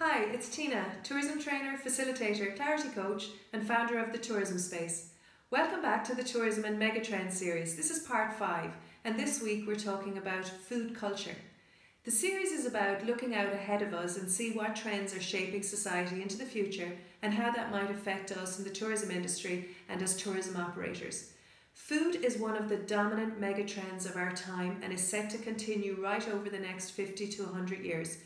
Hi, it's Tina, tourism trainer, facilitator, clarity coach and founder of the Tourism Space. Welcome back to the Tourism and Megatrends series. This is part 5 and this week we're talking about food culture. The series is about looking out ahead of us and see what trends are shaping society into the future and how that might affect us in the tourism industry and as tourism operators. Food is one of the dominant megatrends of our time and is set to continue right over the next 50 to 100 years.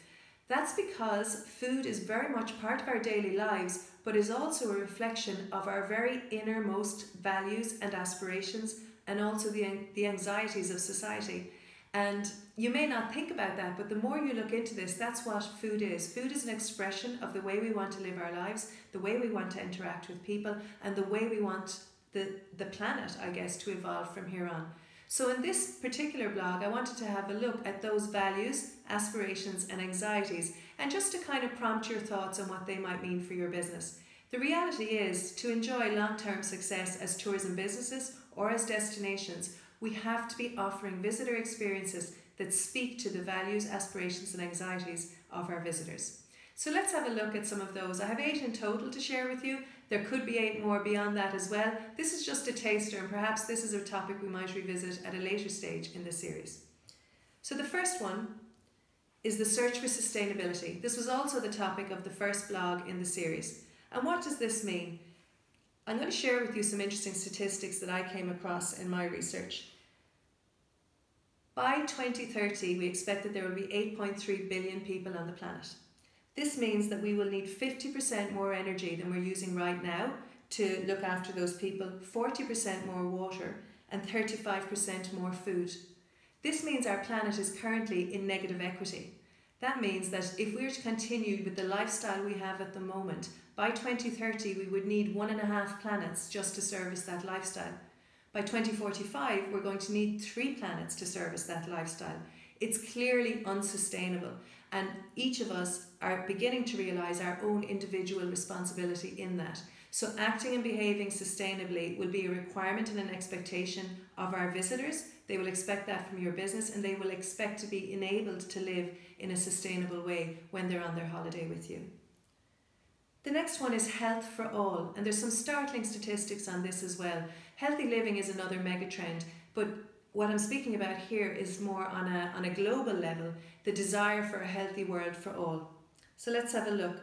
That's because food is very much part of our daily lives, but is also a reflection of our very innermost values and aspirations, and also the anxieties of society. And you may not think about that, but the more you look into this, that's what food is. Food is an expression of the way we want to live our lives, the way we want to interact with people, and the way we want the planet, I guess, to evolve from here on. So in this particular blog, I wanted to have a look at those values, aspirations and anxieties, and just to kind of prompt your thoughts on what they might mean for your business. The reality is, to enjoy long-term success as tourism businesses or as destinations, we have to be offering visitor experiences that speak to the values, aspirations and anxieties of our visitors. So let's have a look at some of those. I have 8 in total to share with you. There could be 8 more beyond that as well. This is just a taster, and perhaps this is a topic we might revisit at a later stage in this series. So the first one is the search for sustainability. This was also the topic of the first blog in the series. And what does this mean? I'm going to share with you some interesting statistics that I came across in my research. By 2030, we expect that there will be 8.3 billion people on the planet. This means that we will need 50% more energy than we're using right now to look after those people, 40% more water and 35% more food. This means our planet is currently in negative equity. That means that if we were to continue with the lifestyle we have at the moment, by 2030 we would need 1.5 planets just to service that lifestyle. By 2045 we're going to need 3 planets to service that lifestyle. It's clearly unsustainable, and each of us are beginning to realise our own individual responsibility in that. So acting and behaving sustainably will be a requirement and an expectation of our visitors. They will expect that from your business, and they will expect to be enabled to live in a sustainable way when they're on their holiday with you. The next one is health for all, and there's some startling statistics on this as well. Healthy living is another megatrend, but what I'm speaking about here is more on a global level, the desire for a healthy world for all. So let's have a look.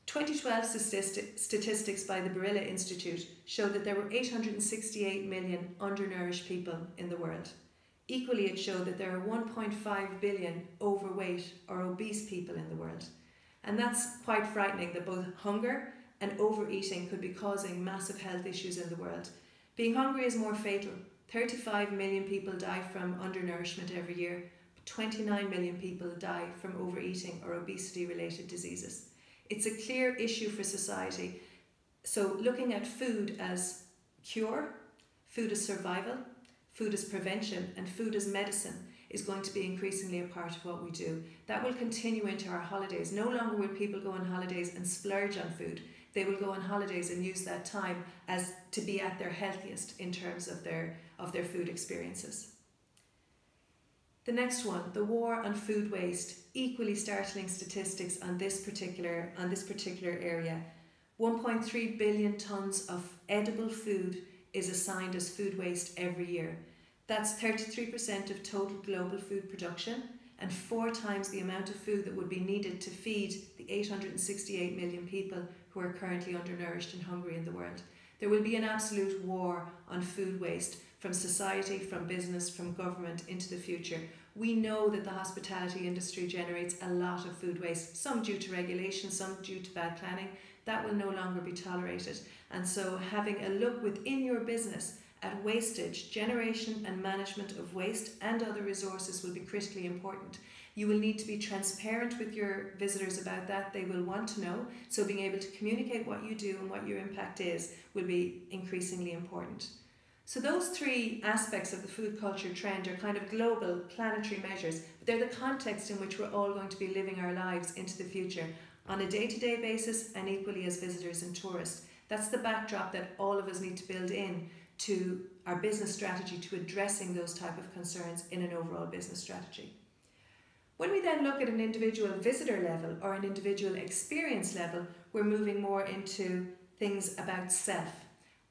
2012 statistics by the Barilla Institute showed that there were 868 million undernourished people in the world. Equally, it showed that there are 1.5 billion overweight or obese people in the world. And that's quite frightening that both hunger and overeating could be causing massive health issues in the world. Being hungry is more fatal. 35 million people die from undernourishment every year. 29 million people die from overeating or obesity-related diseases. It's a clear issue for society. So looking at food as cure, food as survival, food as prevention and food as medicine is going to be increasingly a part of what we do. That will continue into our holidays. No longer will people go on holidays and splurge on food. They will go on holidays and use that time as to be at their healthiest in terms of their food experiences. The next one, the war on food waste. Equally startling statistics on this particular area. 1.3 billion tonnes of edible food is assigned as food waste every year. That's 33% of total global food production and 4 times the amount of food that would be needed to feed the 868 million people who are currently undernourished and hungry in the world. There will be an absolute war on food waste from society, from business, from government into the future. We know that the hospitality industry generates a lot of food waste, some due to regulation, some due to bad planning. That will no longer be tolerated. And so having a look within your business at wastage, generation and management of waste and other resources will be critically important. You will need to be transparent with your visitors about that. They will want to know. So being able to communicate what you do and what your impact is will be increasingly important. So those 3 aspects of the food culture trend are kind of global, planetary measures, but they're the context in which we're all going to be living our lives into the future on a day-to-day basis and equally as visitors and tourists. That's the backdrop that all of us need to build in to our business strategy, to addressing those type of concerns in an overall business strategy. When we then look at an individual visitor level or an individual experience level, we're moving more into things about self.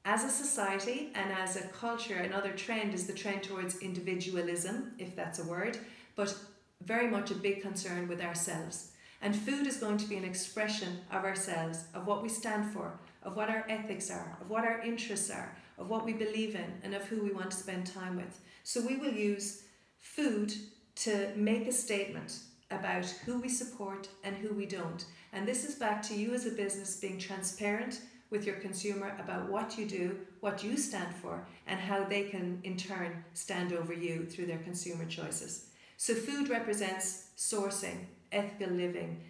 As a society and as a culture, another trend is the trend towards individualism, if that's a word, but very much a big concern with ourselves. And food is going to be an expression of ourselves, of what we stand for, of what our ethics are, of what our interests are, of what we believe in, and of who we want to spend time with. So we will use food to make a statement about who we support and who we don't. And this is back to you as a business being transparent with your consumer about what you do, what you stand for, and how they can in turn stand over you through their consumer choices. So food represents sourcing, ethical living,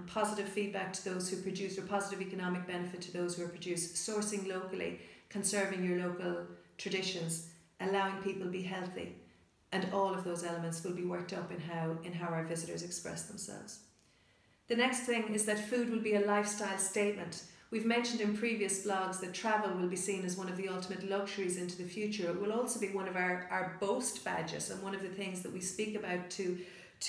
positive feedback to those who produce, or positive economic benefit to those who are produced, sourcing locally, conserving your local traditions, allowing people to be healthy. And all of those elements will be worked up in how our visitors express themselves. The next thing is that food will be a lifestyle statement. We've mentioned in previous blogs that travel will be seen as one of the ultimate luxuries into the future. It will also be one of our boast badges and one of the things that we speak about to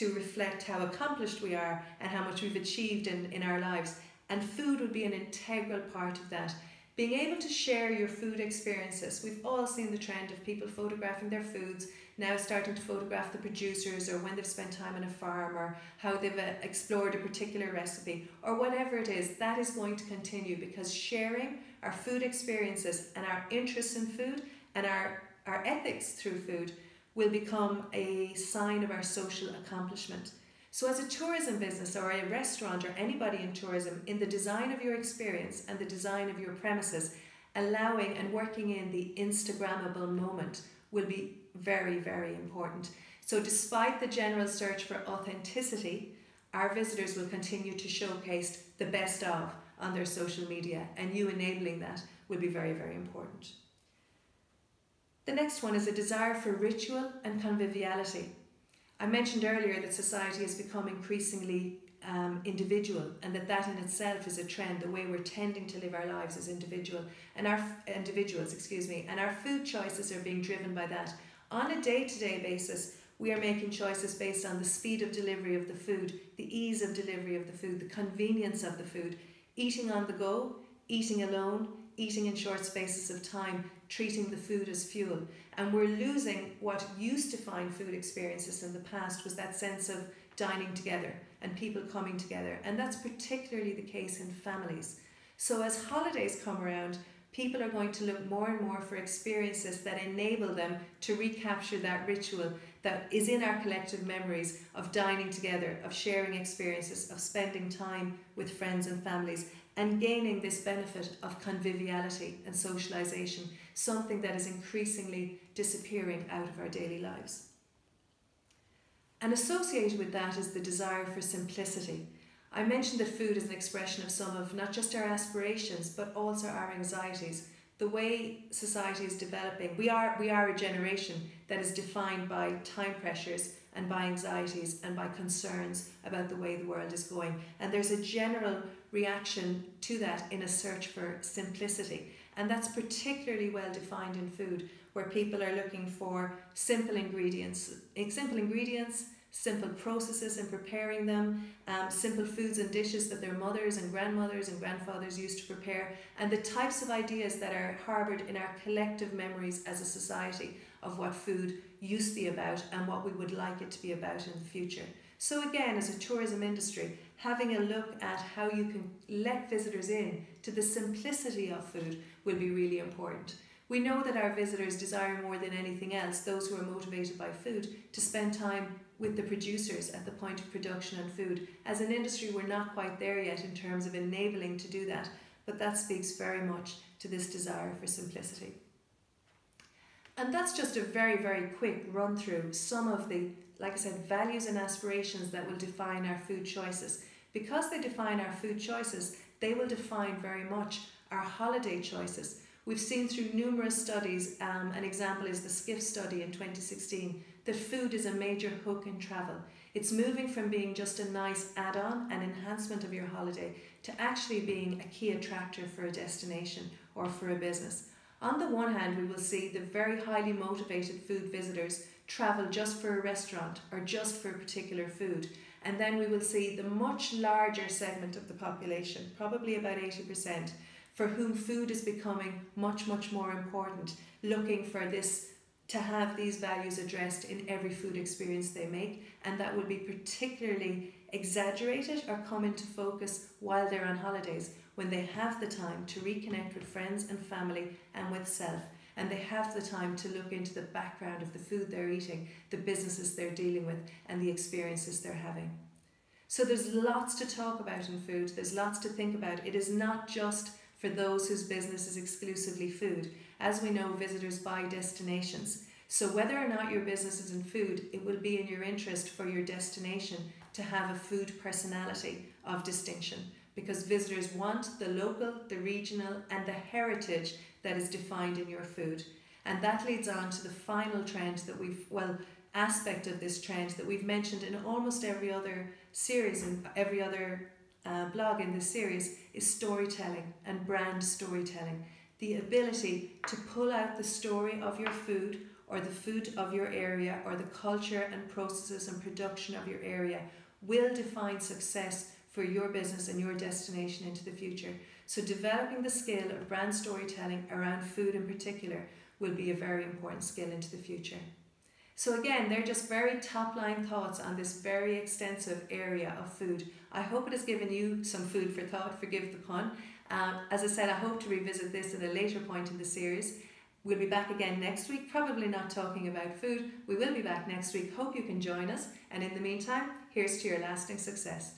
reflect how accomplished we are and how much we've achieved in our lives. And food will be an integral part of that. Being able to share your food experiences. We've all seen the trend of people photographing their foods, now starting to photograph the producers, or when they've spent time on a farm, or how they've explored a particular recipe, or whatever it is. That is going to continue, because sharing our food experiences and our interests in food and our ethics through food will become a sign of our social accomplishment. So as a tourism business or a restaurant or anybody in tourism, in the design of your experience and the design of your premises, allowing and working in the Instagrammable moment will be very, very important. So despite the general search for authenticity, our visitors will continue to showcase the best of on their social media, and you enabling that will be very, very important. The next one is a desire for ritual and conviviality. I mentioned earlier that society has become increasingly individual, and that in itself is a trend. The way we're tending to live our lives as individuals, and our food choices are being driven by that. On a day-to-day basis, we are making choices based on the speed of delivery of the food, the ease of delivery of the food, the convenience of the food, eating on the go, eating alone, eating in short spaces of time, treating the food as fuel. And we're losing what used to define food experiences in the past, was that sense of dining together and people coming together. And that's particularly the case in families. So as holidays come around, people are going to look more and more for experiences that enable them to recapture that ritual that is in our collective memories of dining together, of sharing experiences, of spending time with friends and families, and gaining this benefit of conviviality and socialisation, something that is increasingly disappearing out of our daily lives. And associated with that is the desire for simplicity. I mentioned that food is an expression of some of not just our aspirations, but also our anxieties. The way society is developing, we are a generation that is defined by time pressures and by anxieties and by concerns about the way the world is going. And there's a general reaction to that in a search for simplicity. And that's particularly well defined in food, where people are looking for simple ingredients, simple processes in preparing them, simple foods and dishes that their mothers and grandmothers and grandfathers used to prepare, and the types of ideas that are harboured in our collective memories as a society of what food used to be about and what we would like it to be about in the future. So again, as a tourism industry, having a look at how you can let visitors in to the simplicity of food will be really important. We know that our visitors desire more than anything else, those who are motivated by food, to spend time with the producers at the point of production and food. As an industry, we're not quite there yet in terms of enabling to do that, but that speaks very much to this desire for simplicity. And that's just a very, very quick run through some of the, like I said, values and aspirations that will define our food choices. Because they define our food choices, they will define very much our holiday choices. We've seen through numerous studies, an example is the Skiff study in 2016, that food is a major hook in travel. It's moving from being just a nice add-on and enhancement of your holiday to actually being a key attractor for a destination or for a business. On the one hand, we will see the very highly motivated food visitors travel just for a restaurant or just for a particular food. And then we will see the much larger segment of the population, probably about 80%, for whom food is becoming much, much more important, looking for this, to have these values addressed in every food experience they make, and that will be particularly exaggerated or come into focus while they're on holidays, when they have the time to reconnect with friends and family and with self, and they have the time to look into the background of the food they're eating, the businesses they're dealing with, and the experiences they're having. So there's lots to talk about in food, there's lots to think about. It is not just for those whose business is exclusively food. As we know, visitors buy destinations. So whether or not your business is in food, it will be in your interest for your destination to have a food personality of distinction, because visitors want the local, the regional, and the heritage that is defined in your food. And that leads on to the final trend that aspect of this trend that we've mentioned in almost every other series and every other blog in this series, is storytelling and brand storytelling. The ability to pull out the story of your food, or the food of your area, or the culture and processes and production of your area will define success for your business and your destination into the future. So developing the skill of brand storytelling around food in particular will be a very important skill into the future. So again, they're just very top line thoughts on this very extensive area of food. I hope it has given you some food for thought, forgive the pun. As I said, I hope to revisit this at a later point in the series. We'll be back again next week, probably not talking about food. We will be back next week. Hope you can join us. And in the meantime, here's to your lasting success.